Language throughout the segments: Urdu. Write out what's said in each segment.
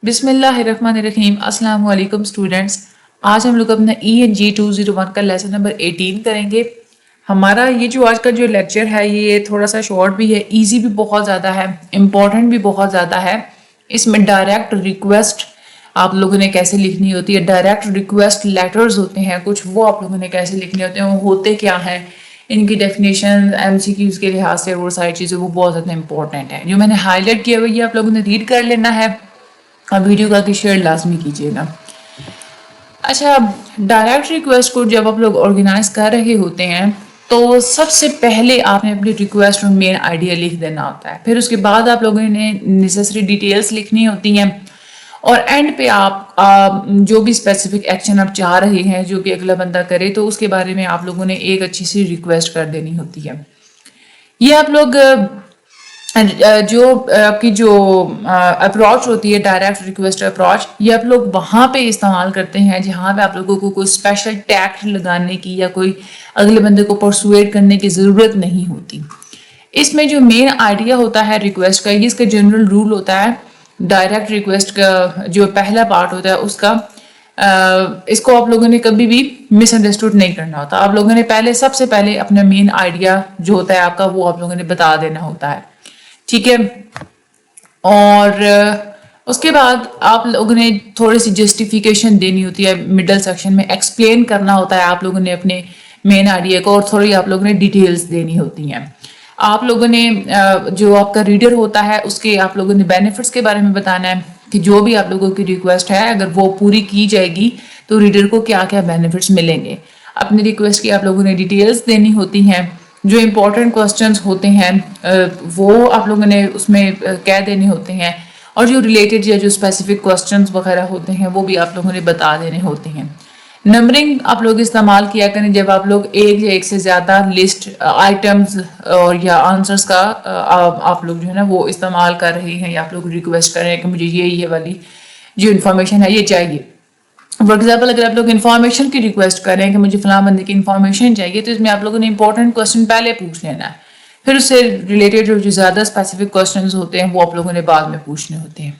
بسم اللہ الرحمن الرحیم۔ السلام علیکم اسٹوڈینٹس، آج ہم لوگ اپنا ENG 201 کا لیسن نمبر 18 کریں گے۔ ہمارا یہ جو آج کا جو لیکچر ہے یہ تھوڑا سا شارٹ بھی ہے، ایزی بھی بہت زیادہ ہے، امپورٹنٹ بھی بہت زیادہ ہے۔ اس میں ڈائریکٹ ریکویسٹ آپ لوگوں نے کیسے لکھنی ہوتی ہے، ڈائریکٹ ریکویسٹ لیٹرز ہوتے ہیں کچھ، وہ آپ لوگوں نے کیسے لکھنے ہوتے ہیں، وہ ہوتے کیا ہیں، ان کی ڈیفینیشن MCQs کے لحاظ سے وہ ساری چیزیں وہ بہت زیادہ امپورٹنٹ ہیں۔ جو میں نے ہائی لائٹ کیا ہوا یہ آپ لوگوں نے ریڈ کر لینا ہے، اب ویڈیو کا شیئر لازمی کیجیے گا۔ اچھا، ڈائریکٹ ریکویسٹ کو جب آپ لوگ آرگنائز کر رہے ہوتے ہیں تو سب سے پہلے آپ نے اپنی ریکویسٹ اور مین آئیڈیا لکھ دینا ہوتا ہے، پھر اس کے بعد آپ لوگوں نے نیسیسری ڈیٹیلز لکھنی ہوتی ہیں، اور اینڈ پہ آپ جو بھی اسپیسیفک ایکشن آپ چاہ رہے ہیں جو کہ اگلا بندہ کرے تو اس کے بارے میں آپ لوگوں نے ایک اچھی سی ریکویسٹ کر دینی ہوتی ہے۔ یہ آپ لوگ جو آپ کی جو اپروچ ہوتی ہے ڈائریکٹ ریکویسٹ اپروچ، یہ آپ لوگ وہاں پہ استعمال کرتے ہیں جہاں پہ آپ لوگوں کو کوئی اسپیشل ٹیکٹ لگانے کی یا کوئی اگلے بندے کو پرسویٹ کرنے کی ضرورت نہیں ہوتی۔ اس میں جو مین آئیڈیا ہوتا ہے ریکویسٹ کا، یہ اس کا جنرل رول ہوتا ہے ڈائریکٹ ریکویسٹ کا جو پہلا پارٹ ہوتا ہے اس کا، اس کو آپ لوگوں نے کبھی بھی مس انڈرسٹوڈ نہیں کرنا ہوتا۔ آپ لوگوں نے سب سے پہلے اپنا مین آئیڈیا جو ہوتا ہے آپ کا وہ آپ لوگوں نے بتا دینا ہوتا ہے، ٹھیک ہے؟ اور اس کے بعد آپ لوگوں نے تھوڑی سی جسٹیفیکیشن دینی ہوتی ہے، مڈل سیکشن میں ایکسپلین کرنا ہوتا ہے آپ لوگوں نے اپنے مین آئیڈیا کو، اور تھوڑی آپ لوگوں نے ڈیٹیلز دینی ہوتی ہیں۔ آپ لوگوں نے جو آپ کا ریڈر ہوتا ہے اس کے آپ لوگوں نے بینیفٹس کے بارے میں بتانا ہے کہ جو بھی آپ لوگوں کی ریکویسٹ ہے اگر وہ پوری کی جائے گی تو ریڈر کو کیا کیا بینیفٹس ملیں گے۔ اپنی ریکویسٹ کی آپ لوگوں نے ڈیٹیلز دینی ہوتی ہیں، جو امپورٹنٹ کوسچنز ہوتے ہیں وہ آپ لوگوں نے اس میں کہہ دینے ہوتے ہیں، اور جو ریلیٹڈ یا جو اسپیسیفک کوسچنز وغیرہ ہوتے ہیں وہ بھی آپ لوگوں نے بتا دینے ہوتے ہیں۔ نمبرنگ آپ لوگ استعمال کیا کریں جب آپ لوگ ایک یا ایک سے زیادہ لسٹ آئٹمز اور یا آنسرز کا آپ لوگ جو ہے نا وہ استعمال کر رہے ہیں، یا آپ لوگ ریکویسٹ کر رہے ہیں کہ مجھے یہ والی جو انفارمیشن ہے یہ چاہیے۔ فار ایگزامپل اگر آپ لوگ انفارمیشن کی ریکویسٹ کر رہے ہیں کہ مجھے فلاں بندے کی انفارمیشن چاہیے تو اس میں آپ لوگوں نے امپورٹنٹ کوسچن پہلے پوچھ لینا ہے، پھر اس سے ریلیٹڈ جو زیادہ اسپیسیفک کوسچنز ہوتے ہیں وہ آپ لوگوں نے بعد میں پوچھنے ہوتے ہیں۔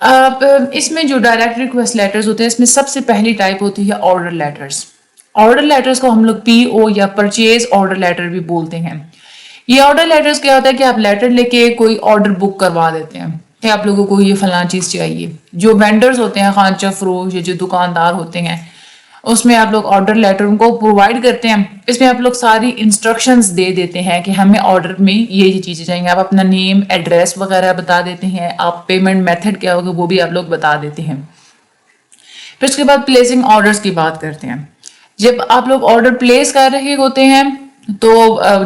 اب اس میں جو ڈائریکٹ ریکویسٹ لیٹرز ہوتے ہیں اس میں سب سے پہلی ٹائپ ہوتی ہے آرڈر لیٹرز۔ آرڈر لیٹرز کو ہم لوگ PO یا پرچیز آرڈر لیٹر بھی بولتے ہیں۔ یہ آرڈر لیٹرز کیا ہوتا ہے کہ آپ لیٹر لے کے کوئی آرڈر بک کروا دیتے ہیں کہ آپ لوگوں کو یہ فلاں چیز چاہیے۔ جو وینڈرز ہوتے ہیں، خانچہ فروش یا جو دکاندار ہوتے ہیں، اس میں آپ لوگ آرڈر لیٹر ان کو پرووائڈ کرتے ہیں، اس میں آپ لوگ ساری انسٹرکشنز دے دیتے ہیں کہ ہمیں آرڈر میں یہ چیزیں چاہیے، آپ اپنا نیم ایڈریس وغیرہ بتا دیتے ہیں، آپ پیمنٹ میتھڈ کیا ہوگا وہ بھی آپ لوگ بتا دیتے ہیں۔ پھر اس کے بعد پلیسنگ آرڈرز کی بات کرتے ہیں۔ جب آپ لوگ آرڈر پلیس کر رہے ہوتے ہیں تو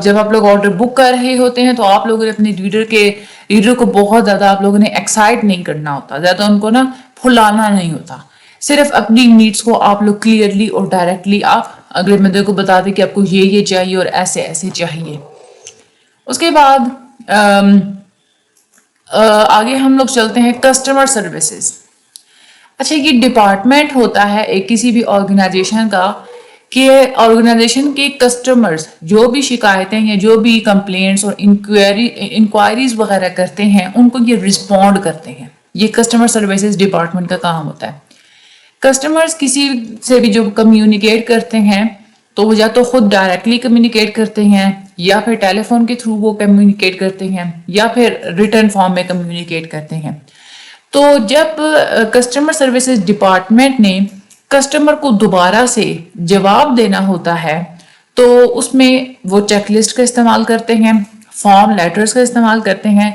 جب آپ لوگ آرڈر بک کر رہے ہوتے ہیں تو آپ لوگوں نے اپنے ریڈر کو بہت زیادہ آپ لوگوں نے ایکسائٹ نہیں کرنا ہوتا، زیادہ ان کو نا پھلانا نہیں ہوتا، صرف اپنی نیڈس کو آپ لوگ کلیئرلی اور ڈائریکٹلی آپ اگلے بندے کو بتا دیں کہ آپ کو یہ چاہیے اور ایسے ایسے چاہیے۔ اس کے بعد آگے ہم لوگ چلتے ہیں کسٹمر سروسز۔ اچھا، یہ ڈپارٹمنٹ ہوتا ہے ایک کسی بھی آرگنائزیشن کا کہ آرگنائزیشن کے کسٹمرز جو بھی شکایتیں یا جو بھی کمپلینٹس اور انکوائریز وغیرہ کرتے ہیں ان کو یہ رسپونڈ کرتے ہیں، یہ کسٹمر سروسز ڈپارٹمنٹ کا کام ہوتا ہے۔ کسٹمرز کسی سے بھی جو کمیونیکیٹ کرتے ہیں تو وہ یا تو خود ڈائریکٹلی کمیونیکیٹ کرتے ہیں یا پھر ٹیلی فون کے تھرو وہ کمیونیکیٹ کرتے ہیں یا پھر ریٹن فارم میں کمیونیکیٹ کرتے ہیں۔ تو جب کسٹمر سروسز ڈپارٹمنٹ نے کسٹمر کو دوبارہ سے جواب دینا ہوتا ہے تو اس میں وہ چیک لسٹ کا استعمال کرتے ہیں، فارم لیٹرز کا استعمال کرتے ہیں،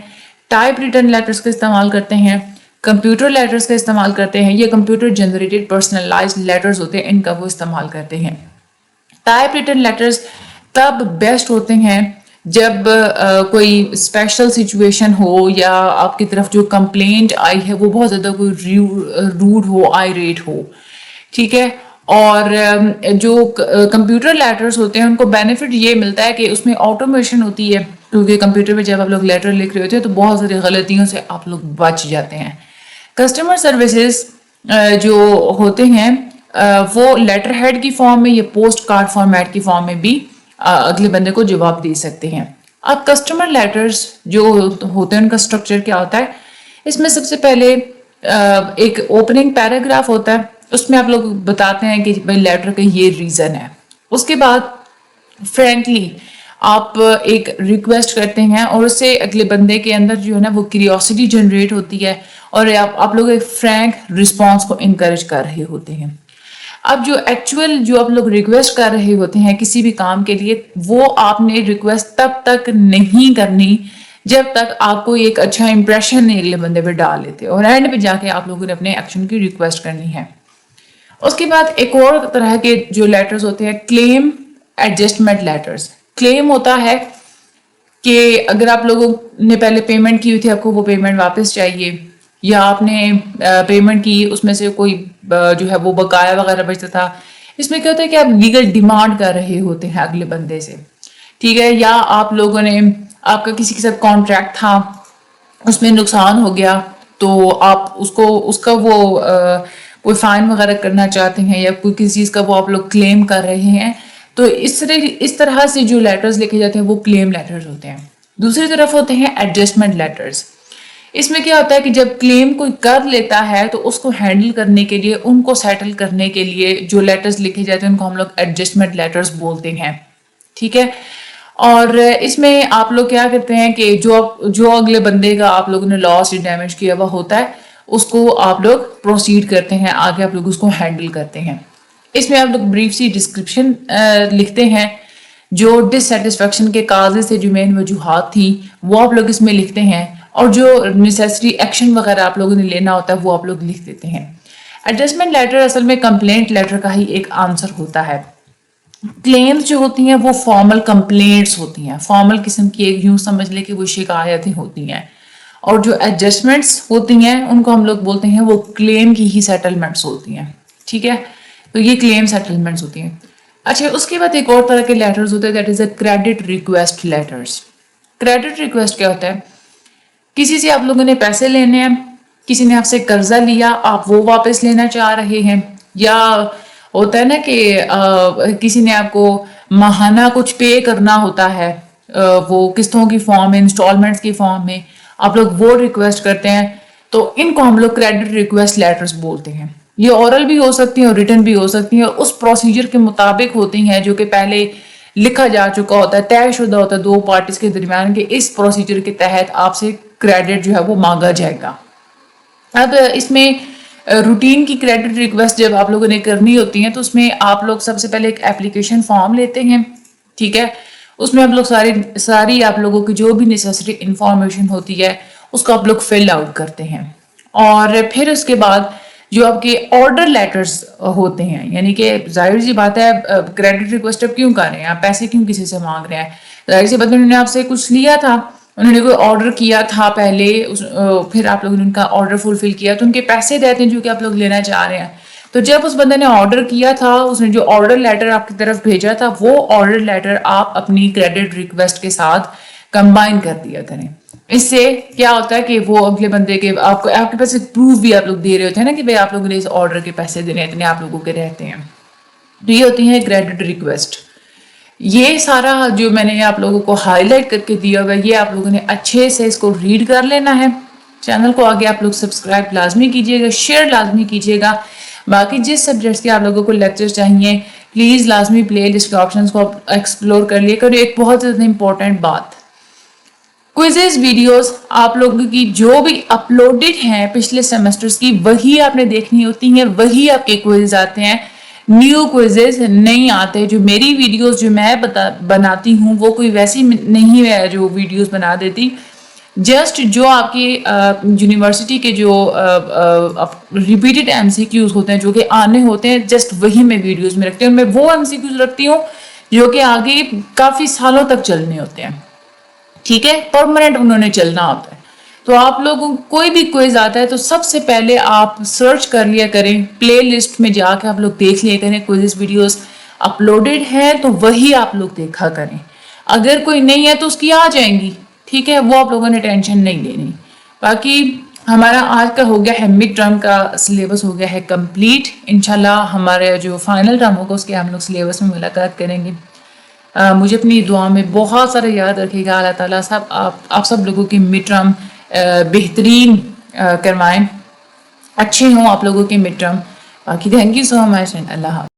ٹائپ ریٹن لیٹرز کا استعمال کرتے ہیں، کمپیوٹر لیٹرز کا استعمال کرتے ہیں، یہ کمپیوٹر جنریٹڈ پرسنلائزڈ لیٹرز ہوتے ہیں ان کا وہ استعمال کرتے ہیں۔ ٹائپ ریٹن لیٹرز تب بیسٹ ہوتے ہیں جب کوئی اسپیشل سچویشن ہو یا آپ کی طرف جو کمپلینٹ آئی ہے وہ بہت زیادہ کوئی روڈ ہو، آئریٹ ہو، ٹھیک ہے۔ اور جو کمپیوٹر لیٹرز ہوتے ہیں ان کو بینیفٹ یہ ملتا ہے کہ اس میں آٹومیشن ہوتی ہے، کیونکہ کمپیوٹر پہ جب آپ لوگ لیٹر لکھ رہے ہوتے ہیں تو بہت ساری غلطیوں سے آپ لوگ بچ جاتے ہیں۔ کسٹمر سروسز جو ہوتے ہیں وہ لیٹر ہیڈ کی فارم میں یا پوسٹ کارڈ فارمیٹ کی فارم میں بھی اگلے بندے کو جواب دے سکتے ہیں۔ اب کسٹمر لیٹرز جو ہوتے ہیں ان کا سٹرکچر کیا ہوتا ہے، اس میں سب سے پہلے ایک اوپننگ پیراگراف ہوتا ہے، اس میں آپ لوگ بتاتے ہیں کہ بھائی لیٹر کا یہ ریزن ہے. اس کے بعد فرینکلی آپ ایک ریکویسٹ کرتے ہیں اور اس سے اگلے بندے کے اندر جو ہے نا وہ کیوریوسٹی جنریٹ ہوتی ہے اور آپ لوگ ایک فرینک رسپانس کو انکریج کر رہے ہوتے ہیں. اب جو ایکچوئل جو آپ لوگ ریکویسٹ کر رہے ہوتے ہیں کسی بھی کام کے لیے، وہ آپ نے ریکویسٹ تب تک نہیں کرنی جب تک آپ کو ایک اچھا امپریشن نہیں اگلے بندے پہ ڈال لیتے، اور اینڈ پہ جا کے آپ لوگوں نے اپنے ایکشن کی ریکویسٹ کرنی ہے. اس کے بعد ایک اور طرح کے جو لیٹرز ہوتے ہیں کلیم ایڈجسٹمنٹ لیٹرز. کلیم ہوتا ہے کہ اگر آپ لوگوں نے پہلے پیمنٹ کی ہوئی تھی، آپ کو وہ پیمنٹ واپس چاہیے، یا آپ نے پیمنٹ کی اس میں سے کوئی جو ہے وہ بقایا وغیرہ بچتا تھا. اس میں کیا ہوتا ہے کہ آپ لیگل ڈیمانڈ کر رہے ہوتے ہیں اگلے بندے سے، ٹھیک ہے. یا آپ لوگوں نے آپ کا کسی کے ساتھ کانٹریکٹ تھا، اس میں نقصان ہو گیا تو آپ اس کا وہ کوئی فائن وغیرہ کرنا چاہتے ہیں، یا کوئی کسی چیز کا وہ آپ لوگ کلیم کر رہے ہیں، تو اس طرح سے جو لیٹرز لکھے جاتے ہیں وہ کلیم لیٹرز ہوتے ہیں. دوسری طرف ہوتے ہیں ایڈجسٹمنٹ لیٹرز. اس میں کیا ہوتا ہے کہ جب کلیم کوئی کر لیتا ہے تو اس کو ہینڈل کرنے کے لیے، ان کو سیٹل کرنے کے لیے جو لیٹرز لکھے جاتے ہیں ان کو ہم لوگ ایڈجسٹمنٹ لیٹرز بولتے ہیں، ٹھیک ہے. اور اس میں آپ لوگ کیا کرتے ہیں کہ جو اگلے بندے کا آپ لوگوں نے لاس یا ڈیمیج کیا ہوا ہوتا ہے اس کو آپ لوگ پروسیڈ کرتے ہیں آگے، آپ لوگ اس کو ہینڈل کرتے ہیں. اس میں آپ لوگ بریف سی ڈسکرپشن لکھتے ہیں، جو ڈسسیٹسفیکشن کے کازز سے جو مین وجوہات تھیں وہ آپ لوگ اس میں لکھتے ہیں، اور جو نیسیسری ایکشن وغیرہ آپ لوگوں نے لینا ہوتا ہے وہ آپ لوگ لکھ دیتے ہیں. ایڈجسٹمنٹ لیٹر اصل میں کمپلینٹ لیٹر کا ہی ایک آنسر ہوتا ہے. کلیمز جو ہوتی ہیں وہ فارمل کمپلینٹس ہوتی ہیں، فارمل قسم کی ایک یوں سمجھ لے کہ وہ شکایتیں ہوتی ہیں. اور جو ایڈجسٹمنٹس ہوتی ہیں ان کو ہم لوگ بولتے ہیں وہ کلیم کی ہی سیٹلمنٹس ہوتی ہیں، ٹھیک ہے. تو یہ کلیم سیٹلمنٹس ہوتی ہیں. اچھا، اس کے بعد ایک اور طرح کے لیٹرز ہوتے ہیں، that is a credit request letters. Credit request کیا ہوتا ہے؟ کسی سے آپ لوگوں نے پیسے لینے ہیں، کسی نے آپ سے قرضہ لیا، آپ وہ واپس لینا چاہ رہے ہیں، یا ہوتا ہے نا کہ کسی نے آپ کو ماہانہ کچھ پے کرنا ہوتا ہے، وہ قسطوں کی فارم میں، انسٹالمنٹس کی فارم میں، آپ لوگ وہ ریکویسٹ کرتے ہیں، تو ان کو ہم لوگ کریڈٹ ریکویسٹ لیٹرز بولتے ہیں. یہ اورل بھی ہو سکتی ہیں اور ریٹن بھی ہو سکتی ہیں، اور اس پروسیجر کے مطابق ہوتی ہیں جو کہ پہلے لکھا جا چکا ہوتا ہے، طے شدہ ہوتا ہے دو پارٹیز کے درمیان کہ اس پروسیجر کے تحت آپ سے کریڈٹ جو ہے وہ مانگا جائے گا. اب اس میں روٹین کی کریڈٹ ریکویسٹ جب آپ لوگوں نے کرنی ہوتی ہیں تو اس میں آپ لوگ سب سے پہلے ایک اپلیکیشن فارم لیتے ہیں، ٹھیک ہے. اس میں آپ لوگ ساری آپ لوگوں کی جو بھی نیسیسری انفارمیشن ہوتی ہے اس کو آپ لوگ فل آؤٹ کرتے ہیں. اور پھر اس کے بعد جو آپ کے آرڈر لیٹرز ہوتے ہیں، یعنی کہ ظاہر سی بات ہے کریڈٹ ریکویسٹ اب کیوں کر رہے ہیں، آپ پیسے کیوں کسی سے مانگ رہے ہیں؟ ظاہر سی بات ہے انہوں نے آپ سے کچھ لیا تھا، انہوں نے کوئی آرڈر کیا تھا پہلے، پھر آپ لوگوں نے ان کا آرڈر فلفل کیا تو ان کے پیسے دیتے ہیں جو کہ آپ لوگ لینا چاہ رہے ہیں. تو جب اس بندے نے آرڈر کیا تھا، اس نے جو آرڈر لیٹر آپ کی طرف بھیجا تھا وہ آرڈر لیٹر آپ اپنی کریڈٹ ریکویسٹ کے ساتھ کمبائن کر دیا کریں. اس سے کیا ہوتا ہے کہ وہ اگلے بندے کے آپ کے پاس ایک پروف بھی آپ لوگ دے رہے ہوتے ہیں نا کہ بھائی آپ لوگوں نے اس آرڈر کے پیسے دینے اتنے آپ لوگوں کے رہتے ہیں. تو یہ ہوتی ہے کریڈٹ ریکویسٹ. یہ سارا جو میں نے آپ لوگوں کو ہائی لائٹ کر کے دیا ہوا ہے یہ آپ لوگوں نے اچھے سے اس کو ریڈ کر لینا ہے. چینل کو آگے آپ لوگ سبسکرائب لازمی کیجیے گا، شیئر لازمی کیجیے گا. باقی جس سبجیکٹس کے آپ لوگوں کو لیکچر چاہیے پلیز لازمی پلے لسٹ کے آپشنس کو ایکسپلور کر لیے کرو. ایک بہت زیادہ امپورٹنٹ بات، کوئزز ویڈیوز آپ لوگوں کی جو بھی اپلوڈڈ ہیں پچھلے سیمسٹرز کی وہی آپ نے دیکھنی ہوتی ہیں، وہی آپ کے کوئز آتے ہیں. نیو کوئزز نہیں آتے. جو میری ویڈیوز جو میں بناتی ہوں وہ کوئی ویسی نہیں ہے جو ویڈیوز بنا دیتی. جسٹ جو آپ کی یونیورسٹی کے جو ریپیٹڈ ایم سی کیوز ہوتے ہیں جو کہ آنے ہوتے ہیں جسٹ وہی میں ویڈیوز میں رکھتی ہوں. میں وہ ایم سی کیوز رکھتی ہوں جو کہ آگے کافی سالوں تک چلنے ہوتے ہیں، ٹھیک ہے، پرماننٹ انہوں نے چلنا ہوتا ہے. تو آپ لوگوں کوئی بھی کوئز آتا ہے تو سب سے پہلے آپ سرچ کر لیا کریں، پلے لسٹ میں جا کے آپ لوگ دیکھ لیا کریں کوئز ویڈیوز اپلوڈڈ ہیں تو وہی آپ لوگ دیکھا کریں. اگر کوئی نہیں ہے تو اس کی آ جائیں گی، ٹھیک ہے، وہ آپ لوگوں نے ٹینشن نہیں لینی. باقی ہمارا آج کا ہو گیا ہے مڈ ٹرم کا سلیبس ہو گیا ہے کمپلیٹ. انشاءاللہ ہمارے جو فائنل ٹرم ہوگا اس کے ہم لوگ سلیبس میں ملاقات کریں گے. مجھے اپنی دعا میں بہت سارا یاد رکھے گا. اللہ تعالیٰ آپ سب لوگوں کی مڈ ٹرم بہترین کروائیں. اچھے ہوں آپ لوگوں کے مڈ ٹرم. باقی thank you so much and Allah حافظ.